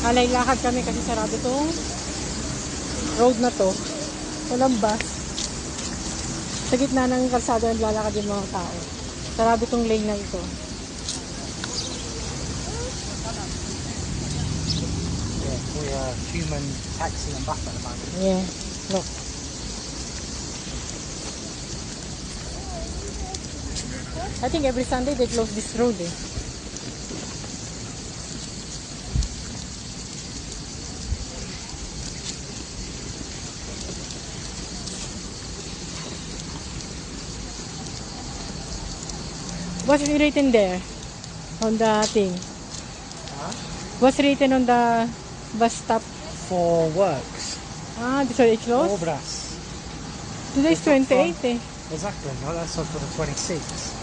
Lakad kami kasi sarado tong road na to. Walang bus. Sa gitna ng kalsada naglalakad yung mga tao. Sarado tong lane na ito. Yeah, we are human taxi and bus at the moment. Yeah, look. I think every Sunday they close this road eh. What's written there on the thing? Huh? What's written on the bus stop? For works. Ah, so it's closed? Obras. Today's 28 eh. Exactly. No, that's for the 26th.